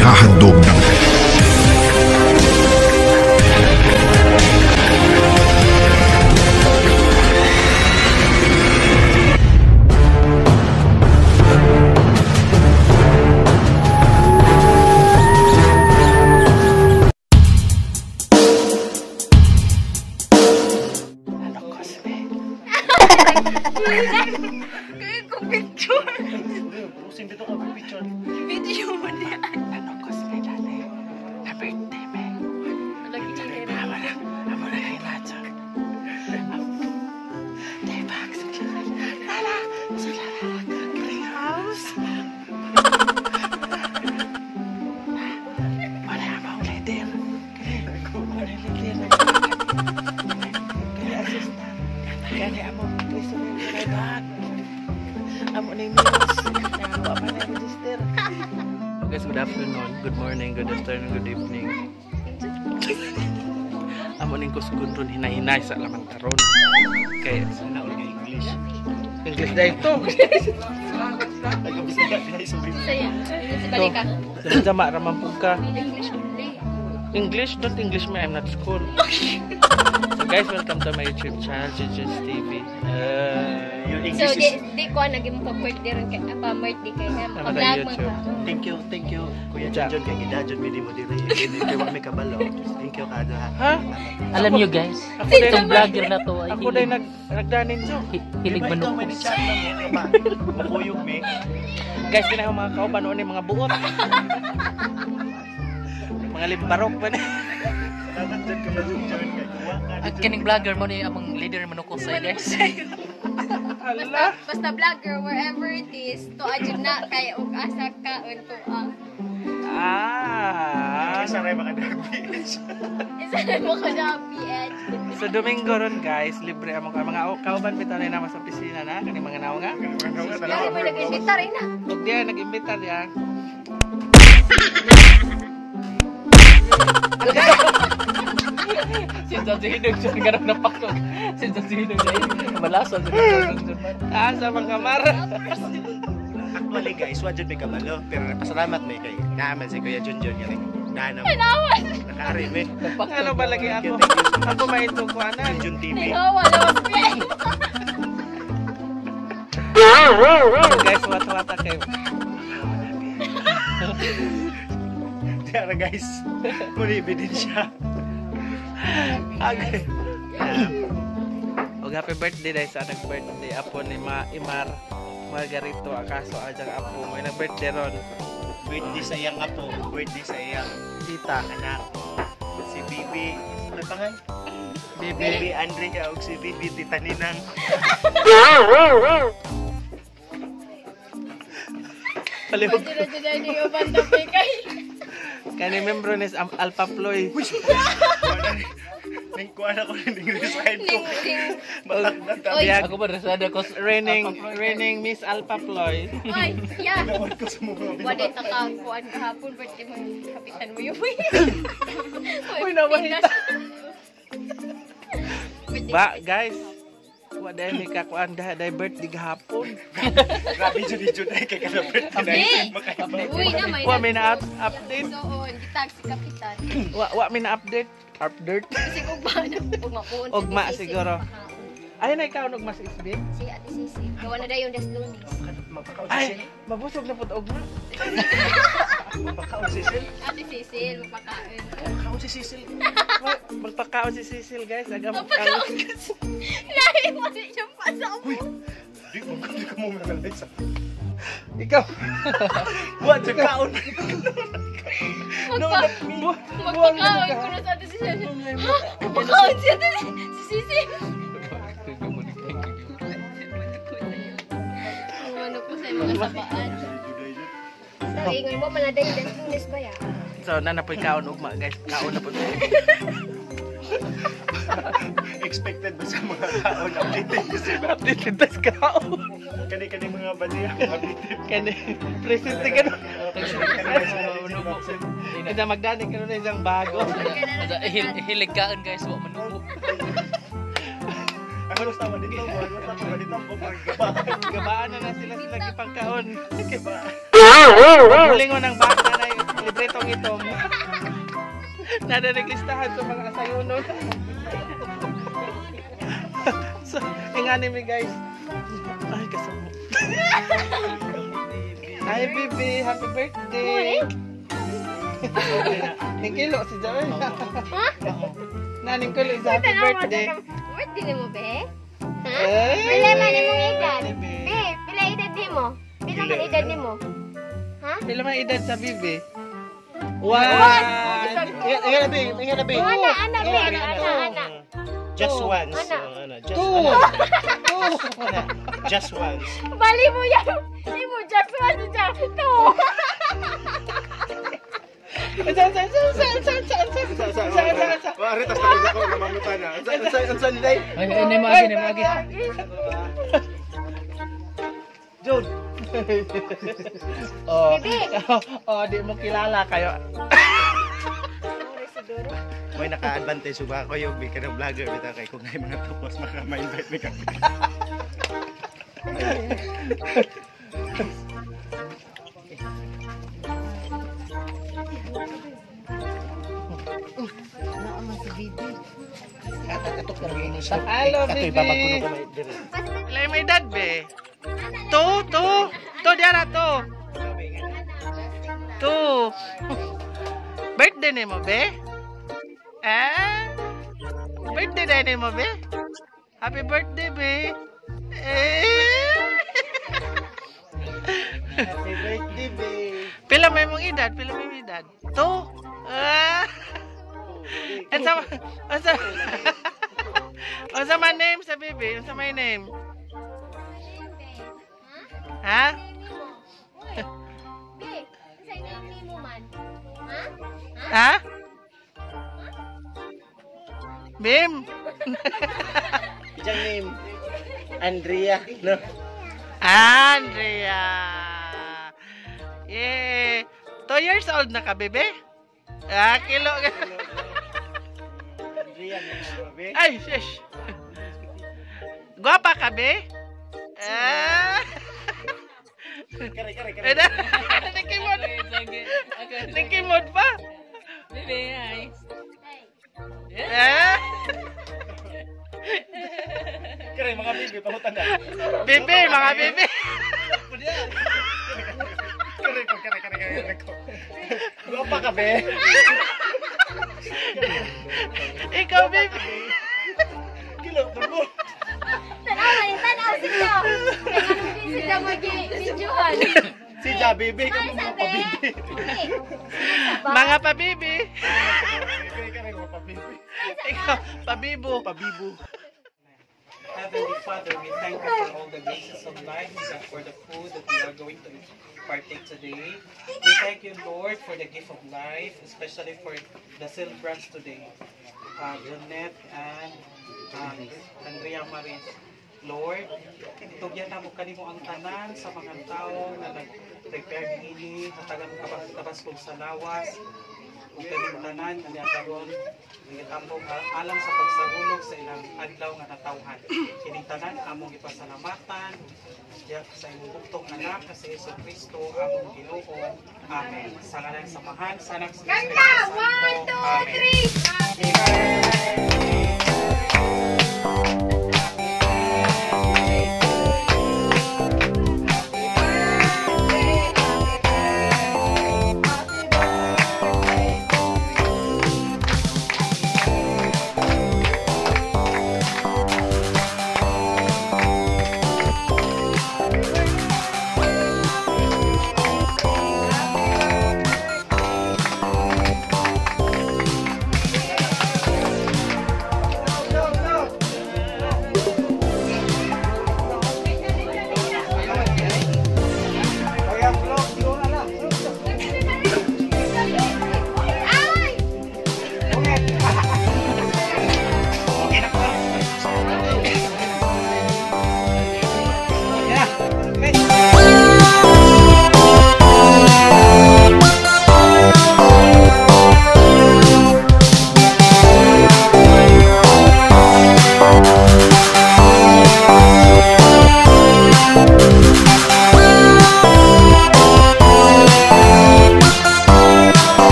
ihahandog ng Kaya ko picture. Pusin dito ko picture. Video mo niya. Ano ko sa dati? Na birthday me. Lagi niya rin. Amo na kay Nacho. Diba? Lala. Sila greenhouse. Wala amang leader. Wala leader. Kaya assistant. Kaya amo prisoner kay bag. Amo na yung news. Nakawa pa na yung register. Guys, good afternoon, good morning, good afternoon, good evening. Amo ning kusgon ron hinay-hinay sa lamang karon. Kay sana ulit English. English dai to. Nagabisa dai sa English. Saya. Si Balika. Sa jama ramang pugka. English only. English, not English me, I'm not school. So guys, welcome to my YouTube channel, JJ's TV. So di ko naging pa-birthday rin kay pa-birthday kay ha. Pag-vlog man ka. Thank you, Kuya John kay gidajon mi di mo diri. Hindi wa mi kabalo. Thank you kada ha. Ha? Alam nyo guys, Ako din itong vlogger na to ay Ako din nagdanin so. hilig May manukos. chat lang ba? Mukuyog mi. Guys, kinahang mga kauban noon mga buot. Mga limbarok pa na. Salamat dyan ka ba John kay kuwa ka. At kining vlogger mo ni among leader manukos sa guys. Hala. Basta vlogger wherever it is, to ajud na kay og asa ka unto Isa ray mga beach. isa na mo ka na PH. So Domingo ron guys, libre ang mga kauban bitaw na naman sa opisina na kani mga nawa nga. Lagi mo nag-invitar na. Ug diya nag-imbita diya. Sinsa sihinog siya ganap na pakot. Sinsa sihinog siya malasan sa ganun. Sa mga kamar. Actually guys, wa jud mi kabalo, pero pasalamat mi kay naaman si Kuya John nga nana. Nawan. Nakaari mi. Ano ba lagi ako? Ako maito ko ana. John TV. Nawan na was PH. Guys, wata-wata kayo. Diara guys. Muli ebidensya. Okay. Og happy birthday dahil sa nag-birthday apo ni Imar Margarito Akaso ajang apo may nag-birthday ron. Birthday sa iyang apo, birthday sa iyang Tita. anak. Si Bibi, ano pangan? Bibi. Bibi Andrea ug si Bibi Tita Ninang. Palihog. Dira-dira ni yo banda kay. Kani membro ni Alpha Ploy. May kuha na ko ng resign ko. Oy. Ako ba resada ko Reigning Miss Alpha Ploy. Ay, yeah. Nawad ko sa mga Wala ta ka kuan kahapon birthday mo kapitan mo yung Uy, nawahita. Ba, guys. Wa dahil may kakuan dahil birthday gahapon. Grabe jud ay kay kada birthday. Uy na may Wa may na-update. doon gitag si kapitan. Wa may na-update. Update. Kasi kung ba na ugma-kuon. Ugma siguro. Ay na ikaw ug mas isbit. Si Ate Sisi. Gawa na dayon das lunes. Ay, mabusog na pud ugma. Magpakaon si Cecil. Ate Sisi, magpakain. Magpakaon si Cecil. Magpakaon si Cecil guys. Agam Magpakain kasi. Lahi mo si siyang pasaw mo. Di ka mo malalay sa. ikaw. Wa jud kaon. Magpakain ko na sa Ate Sisi. Magpakain si Ate Sisi. Ano po sa mga sapaan. So, ingon mo, manaday yung das lunes ba ya? So nanapoy kaon ugma guys. Kaon na pud. Expected ba sa mga kaon updated kasi ba? Update tas kaon. Kani mga baliya updated. Kani presente ka no. Ida magdani ka na isang bago. Hilig kaan guys, wa manubo. Ako gusto mo dito, Gabaan na sila gipangkaon. Gabaan. Huling mo ng bata na yun. Libretong itong. Nadareglistahan sa mga sayunon. So, ingani mi guys. Ay, kasama. Hi, baby. Happy birthday. Ningkilo si Joel. Naning kulo sa happy birthday. Birthday ni mo, be? Ha? Eh. Pila man ni mong edad? Be, pila edad ni mo? Pila man edad ni mo? Ha? Pila man edad sa bibi? Ingat na, Bi. Ingat na, Bi. Anak, be. Anak. Just once. Anak. Just once. Bali mo yan. Hindi mo just one dyan. Ito. Ari, tas tayo ako namamutan na. Unsa ni day? Ay, nemo agi. Jun. Oh. Bibi. Oh, di mo kilala kayo. May naka-advantage ba ako yung bika ng vlogger bitaw kay kung may mga tapos maka-invite mi ka. Hello, baby. Ilay may edad, be. To, diara, to. Birthday ni mo, be? Birthday ni mo, be? Happy birthday, be. Happy birthday, Bi. Pila may mong edad? To. Unsa man name sa baby? Unsa may name? Ha? Be, sa name mo man. Ha? Ha? Bim? Ijang name Andrea, no? Andrea. Yeah. 2 years old na ka, bebe? Kilo. Andrea na, Bi. Ay, shish. Guwapa ka, be? Kare. Nakimod. Nakimod pa. Bibi, hi. Kare mga bibi pamutan na. Bebe, mga bebe. Kare ko. Guwapa ka, Bi. Ikaw, bebe. Kilo turbo. Tanaw siya. Sila mag-videohan. Si Ja bibi ka mo mga pabibi. Mga pabibi. Kare mo pabibi. Ikaw, pabibo. Pabibo. Heavenly Father, we thank you for all the graces of life and for the food that we are going to partake today. We thank you, Lord, for the gift of life, especially for the celebrants today, Jeanette and Andrea Maris. Lord, tugyan na mo kanimo ang tanan sa mga tao na nag-prepare ini, hatagan kabas kong sa lawas, kung kanimo tanan, na karon ngitambong alang sa pagsagulog sa ilang adlaw nga natawhan. Kining tanan among ipasalamatan sa imong buktong anak na si Jesu Kristo among Ginoo. Amen. Sa ngalan sa Samahan sa Anak sa Espiritu Santo. Amen.